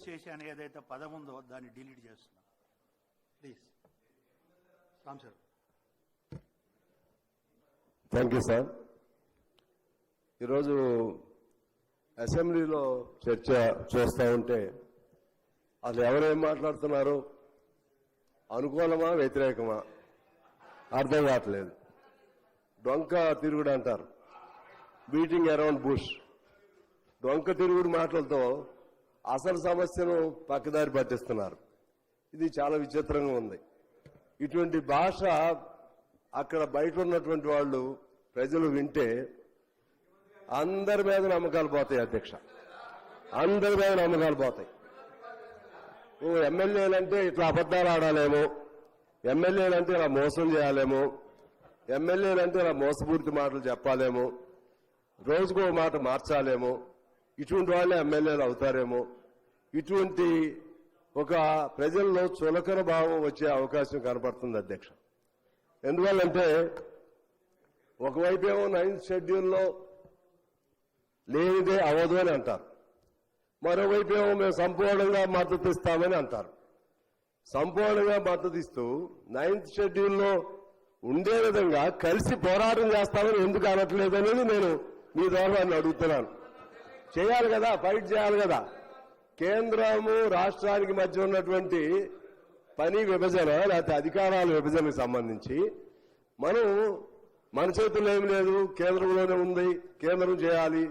చేశాను ఏదైతే పదం ఉందో దాన్ని డిలీట్ చేస్తున్నాను. Please Ram sir. Thank you sir. ఈరోజు అసెంబ్లీలో చర్చ చూస్తూ ఉంటే అసలు ఎవరేం మాట్లాడుతున్నారు, అనుకూలమా వ్యతిరేకమా అర్థం కావట్లేదు. డొంక తిరుగుడు అంటారు, బీటింగ్ అరౌండ్ బుష్. డొంక తిరుగుడు మాటలతో అసలు సమస్యను పక్కదారి పట్టిస్తున్నారు. ఇది చాలా విచిత్రంగా ఉంది. ఇటువంటి భాష అక్కడ బయట ఉన్నటువంటి వాళ్ళు ప్రజలు వింటే అందరి మీద నమ్మకాలు పోతాయి అధ్యక్ష, అందరి మీద నమ్మకాలు పోతాయి. ఎమ్మెల్యేలంటే ఇట్లా అబద్దాలు ఆడాలేమో, ఎమ్మెల్యేలంటే ఇలా మోసం చేయాలేమో, ఎమ్మెల్యేలంటే ఇలా మోసపూరిత మాటలు చెప్పాలేమో, రోజుకో మాట మార్చాలేమో, ఇటువంటి వాళ్ళే ఎమ్మెల్యేలు అవుతారేమో, ఇటువంటి ఒక ప్రజల్లో చులకన భావం వచ్చే అవకాశం కనపడుతుంది అధ్యక్ష. ఎందువల్లంటే ఒకవైపు ఏమో 9th షెడ్యూల్లో లేనిదే అవదు అని అంటారు, మరోవైపు ఏమో మేము సంపూర్ణంగా మద్దతు ఇస్తామని అంటారు. సంపూర్ణంగా మద్దతు ఇస్తూ 9th షెడ్యూల్లో ఉండే విధంగా కలిసి పోరాటం చేస్తామని ఎందుకు అనట్లేదు అనేది నేను మీ ద్వారా అడుగుతున్నాను. చేయాలి కదా, ఫైట్ చేయాలి కదా. కేంద్రము రాష్ట్రానికి మధ్య ఉన్నటువంటి పని విభజన లేకపోతే అధికారాల విభజనకు సంబంధించి మన చేతుల్లో ఏమి లేదు, కేంద్రంలోనే ఉంది, కేంద్రం చేయాలి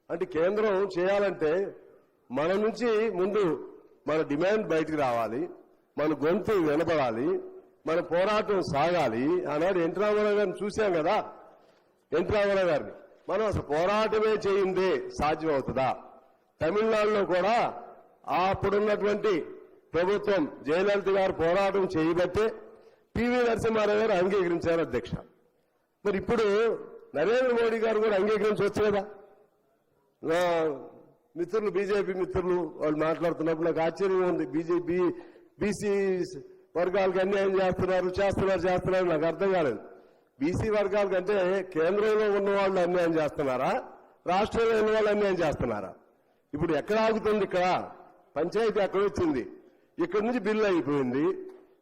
అంటే కేంద్రం చేయాలంటే మన నుంచి ముందు మన డిమాండ్ బయటకు రావాలి, మన గొంతు వినపడాలి, మన పోరాటం సాగాలి. ఆనాడు ఎన్టీ రామారావు గారిని చూశాం కదా, ఎన్టీ రామారావు గారిని మనం అసలు పోరాటమే చేయిందే సాధ్యం అవుతుందా? తమిళనాడులో కూడా అప్పుడున్నటువంటి ప్రభుత్వం జయలలిత గారు పోరాటం చేయబట్టే పివి నరసింహారావు గారు అంగీకరించారు అధ్యక్ష. మరి ఇప్పుడు నరేంద్ర మోడీ గారు కూడా అంగీకరించవచ్చు కదా. నా మిత్రులు బీజేపీ మిత్రులు వాళ్ళు మాట్లాడుతున్నప్పుడు నాకు ఆశ్చర్యంగా ఉంది. బీసీ వర్గాలకు అన్యాయం చేస్తున్నారు నాకు అర్థం కాలేదు. బీసీ వర్గాల కంటే కేంద్రంలో ఉన్న వాళ్ళు అన్యాయం చేస్తున్నారా, రాష్ట్రంలో ఉన్న వాళ్ళు అన్యాయం చేస్తున్నారా? ఇప్పుడు ఎక్కడ ఆగుతుంది? ఇక్కడ పంచాయతీ ఎక్కడ వచ్చింది? ఇక్కడి నుంచి బిల్లు అయిపోయింది.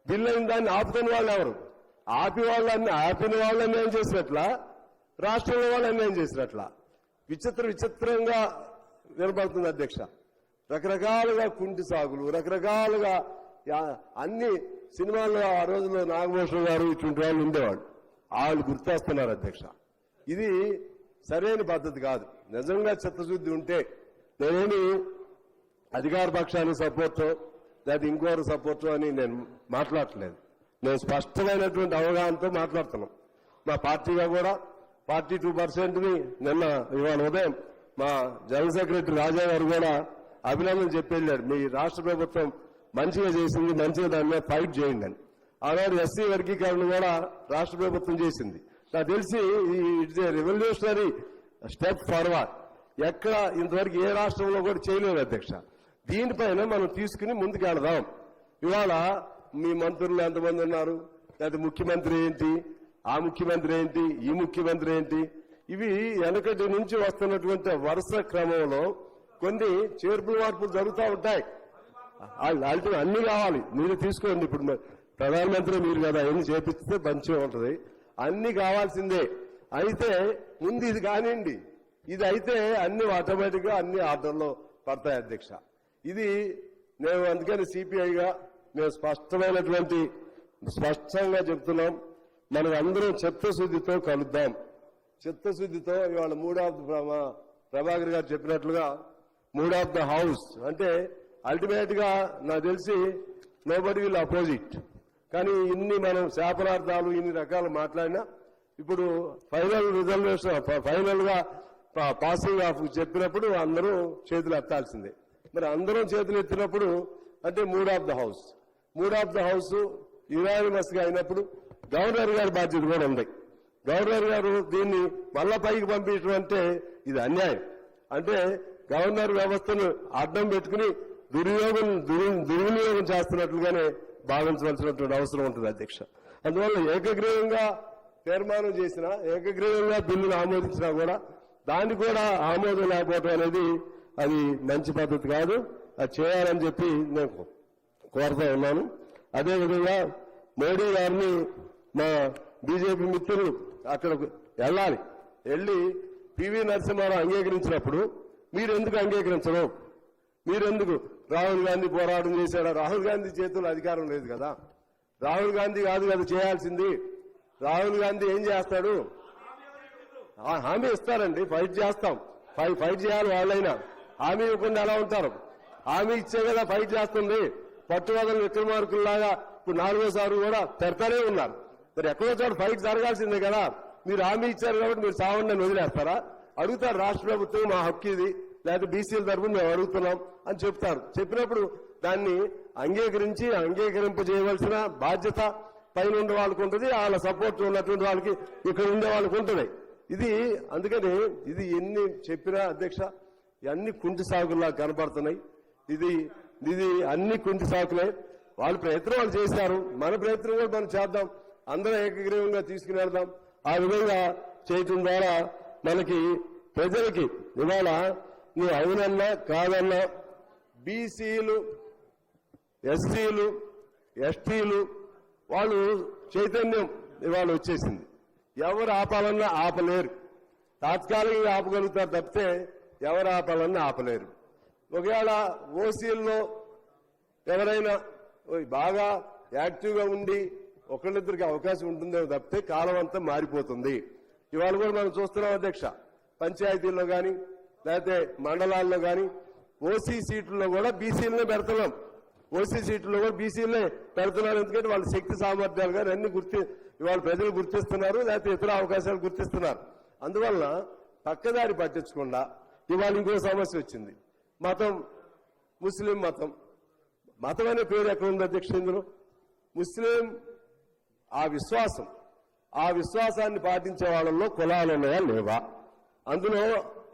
బిల్లు అయిన దాన్ని ఆపుతున్న వాళ్ళు ఎవరు? ఆపిన వాళ్ళు అన్యాయం చేసినట్లా, రాష్ట్రంలో వాళ్ళు అన్యాయం చేసినట్లా విచిత్రంగా వినపడుతుంది అధ్యక్ష. రకరకాలుగా కుంటి సాగులు, రకరకాలుగా అన్ని సినిమాల్లో ఆ రోజుల్లో నాగభూషణ్ గారు ఇటువంటి వాళ్ళు ఉండేవాళ్ళు, వాళ్ళు గుర్తొస్తున్నారు అధ్యక్ష. ఇది సరైన పద్ధతి కాదు. నిజంగా చిత్తశుద్ధి ఉంటే నేనేమి అధికార పక్షానికి సపోర్టు లేదా ఇంకోరు సపోర్టు అని నేను మాట్లాడట్లేదు. నేను స్పష్టమైనటువంటి అవగాహనతో మాట్లాడుతున్నాం. మా పార్టీగా కూడా 42%ని ఇవాళ ఉదయం మా జనరల్ సెక్రటరీ రాజా గారు కూడా అభినందన చెప్పి వెళ్ళారు. మీ రాష్ట్ర ప్రభుత్వం మంచిగా చేసింది, మంచిగా దాని మీద ఫైట్ చేయండి అని. ఆనాడు ఎస్సీ వర్గీకరణ కూడా రాష్ట్ర ప్రభుత్వం చేసింది. నాకు తెలిసి it's a revolutionary step forward. ఎక్కడ ఇంతవరకు ఏ రాష్ట్రంలో కూడా చేయలేదు అధ్యక్ష. దీనిపైన మనం తీసుకుని ముందుకెళదాం. ఇవాళ మీ మంత్రులు ఎంతమంది ఉన్నారు, లేదా ముఖ్యమంత్రి ఏంటి, ఆ ముఖ్యమంత్రి ఏంటి, ఈ ముఖ్యమంత్రి ఏంటి, ఇవి వెనకటి నుంచి వస్తున్నటువంటి వరుస క్రమంలో కొన్ని చేర్పులు మార్పులు జరుగుతూ ఉంటాయి. అన్ని కావాలి, మీరు తీసుకోండి. ఇప్పుడు ప్రధానమంత్రి మీరు కదా, ఎన్ని చేపిస్తే మంచిగా ఉంటుంది. అన్ని కావాల్సిందే. అయితే ముందు ఇది కానివ్వండి. ఇది అయితే అన్ని ఆటోమేటిక్ గా అన్ని ఆర్డర్లో పడతాయి అధ్యక్ష. ఇది నేను అందుకని సిపిఐగా మేము స్పష్టంగా చెప్తున్నాం. మనం అందరం చిత్తశుద్ధితో కలుద్దాం. చిత్తశుద్ధితో ఇవాళ ప్రభాకర్ గారు చెప్పినట్లుగా మూడ్ ఆఫ్ ద హౌస్ అంటే అల్టిమేట్ గా నాకు తెలిసి నోబడీ విల్ అపోజిట్. కానీ ఇన్ని మనం శాపనార్థాలు ఇన్ని రకాలు మాట్లాడినా ఇప్పుడు ఫైనల్ గా పాసింగ్ ఆఫ్ చెప్పినప్పుడు అందరూ చేతులు ఎత్తాల్సిందే. మరి అందరం చేతులు ఎత్తినప్పుడు అంటే mood of the house unanimous గా అయినప్పుడు గవర్నర్ గారి బాధ్యత కూడా ఉంది. గవర్నర్ గారు దీన్ని మళ్ళా పైకి పంపించడం అంటే ఇది అన్యాయం. అంటే గవర్నర్ వ్యవస్థను అడ్డం పెట్టుకుని దుర్వినియోగం చేస్తున్నట్లుగానే భావించవలసినటువంటి అవసరం ఉంటుంది అధ్యక్ష. అందువల్ల ఏకగ్రీవంగా తీర్మానం చేసినా, ఏకగ్రీవంగా బిల్లును ఆమోదించినా కూడా దాన్ని కూడా ఆమోదం లేకపోవడం అనేది అది మంచి పద్ధతి కాదు. అది చేయాలని చెప్పి నేను కోరుతా ఉన్నాను. అదేవిధంగా మోడీ గారిని మా బీజేపీ మిత్రులు అక్కడకు వెళ్ళాలి, వెళ్ళి పివి నరసింహారావు అంగీకరించినప్పుడు మీరు ఎందుకు అంగీకరించరు? మీరెందుకు? రాహుల్ గాంధీ పోరాటం చేశాడా? రాహుల్ గాంధీ చేతుల్లో అధికారం లేదు కదా. రాహుల్ గాంధీ కాదు కదా చేయాల్సింది. రాహుల్ గాంధీ ఏం చేస్తాడు? హామీ ఇస్తారండి, ఫైట్ చేస్తాం, ఫైట్ చేయాలి. వాళ్ళైనా హామీ ఇవ్వకుండా ఎలా ఉంటారు? హామీ ఇచ్చే కదా ఫైట్ చేస్తుంది. పట్టువదల విక్రమార్కుల్లాగా ఇప్పుడు 4వ సారి కూడా పెడతానే ఉన్నారు. మరి ఎక్కడో చోట ఫైట్ జరగాల్సిందే కదా. మీరు హామీ ఇచ్చారు కాబట్టి మీరు సావండి వదిలేస్తారా? అడుగుతారు రాష్ట్ర ప్రభుత్వం, మా హక్కు ఇది, లేకపోతే బీసీల తరఫున మేము అడుగుతున్నాం అని చెప్తారు. చెప్పినప్పుడు దాన్ని అంగీకరింపజేయవలసిన బాధ్యత పైన ఉండే వాళ్ళకు ఉంటుంది, వాళ్ళ సపోర్ట్ ఉన్నటువంటి వాళ్ళకి ఇక్కడ ఉండే వాళ్ళకు ఉంటుంది. ఇది అందుకని ఇది ఎన్ని చెప్పినా అధ్యక్ష ఇవన్నీ కుంటి సాగుల్లా కనపడుతున్నాయి. ఇది అన్ని కుంటి సాకులే. వాళ్ళ ప్రయత్నం వాళ్ళు చేశారు, మన ప్రయత్నం కూడా మనం చేద్దాం, అందరం ఏకగ్రీవంగా తీసుకుని వెళ్దాం. ఆ విధంగా చేయటం ద్వారా మనకి ప్రజలకి ఇవాళ నువ్వు అవునన్నా కాదన్నా బీసీలు, ఎస్సీలు, ఎస్టీలు వాళ్ళు చైతన్యం ఇవాళ వచ్చేసింది. ఎవరు ఆపాలన్నా ఆపలేరు. తాత్కాలికంగా ఆపగలుగుతారు తప్పితే ఎవరు ఆపాలన్నా ఆపలేరు. ఒకవేళ ఓసీల్లో ఎవరైనా బాగా యాక్టివ్గా ఉండి ఒకళ్ళిద్దరికి అవకాశం ఉంటుందేమో తప్పితే కాలం అంతా మారిపోతుంది. ఇవాళ కూడా మనం చూస్తున్నాం అధ్యక్ష, పంచాయతీల్లో కానీ లేకపోతే మండలాల్లో కానీ ఓసీ సీట్లలో కూడా బీసీలనే పెడుతున్నాం. ఓసీ సీట్లలో కూడా బీసీలనే పెడుతున్నారు. ఎందుకంటే వాళ్ళ శక్తి సామర్థ్యాలు కానీ అన్ని ఇవాళ ప్రజలు గుర్తిస్తున్నారు, లేకపోతే ఇతర అవకాశాలు గుర్తిస్తున్నారు. అందువల్ల పక్కదారి పట్టించకుండా ఇవాళ ఇంకో సమస్య వచ్చింది. మతం, ముస్లిం మతం. మతం అనే పేరు ఎక్కడ ఉంది అధ్యక్ష? ఇందులో ముస్లిం ఆ విశ్వాసాన్ని పాటించే వాళ్ళల్లో కులాలు ఉన్నాయా లేవా? అందులో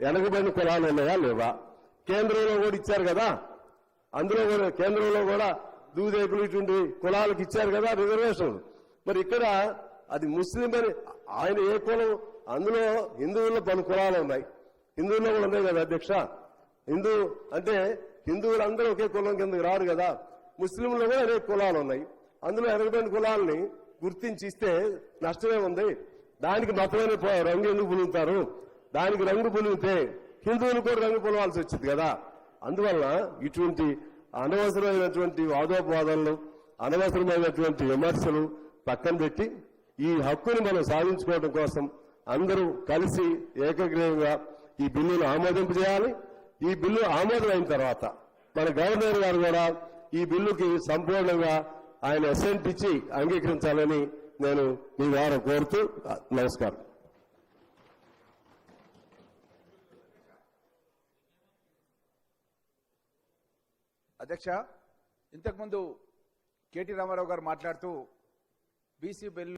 వెనకబడిన కులాలు ఉన్నాయా లేవా? కేంద్రంలో కూడా ఇచ్చారు కదా, అందులో కూడా కేంద్రంలో కూడా దూదేకులు ఇటువంటి కులాలకు ఇచ్చారు కదా రిజర్వేషన్. మరి ఇక్కడ అది ముస్లిం అని ఆయన ఏ కులం? అందులో హిందువుల్లో పలు కులాలు ఉన్నాయి, హిందువుల్లో కూడా ఉన్నాయి కదా అధ్యక్ష. హిందూ అంటే హిందువులందరూ ఒకే కులం కిందకి రారు కదా. ముస్లింలో కూడా అనేక కులాలు ఉన్నాయి. అందులో వెనకబడిన కులాలని గుర్తించి ఇస్తే నష్టమే ఉంది. దానికి మతమైన రంగు ఎందుకు పులుగుతారు? దానికి రంగు పులిగితే హిందువులు కూడా రంగు పులవాల్సి వచ్చింది కదా. అందువల్ల ఇటువంటి అనవసరమైనటువంటి వాదోపవాదాలు, అనవసరమైనటువంటి విమర్శలు పక్కన పెట్టి ఈ హక్కుని మనం సాధించుకోవడం కోసం అందరూ కలిసి ఏకగ్రీవంగా ఈ బిల్లును ఆమోదింపజేయాలి. ఈ బిల్లు ఆమోదమైన తర్వాత మన గవర్నర్ గారు కూడా ఈ బిల్లుకి సంపూర్ణంగా ఆయన అసెంట్ ఇచ్చి అంగీకరించాలని నేను మీ ద్వారా కోరుతూ నమస్కారం. అధ్యక్ష, ఇంతకుముందు కేటీ రామారావు గారు మాట్లాడుతూ బీసీ బిల్లు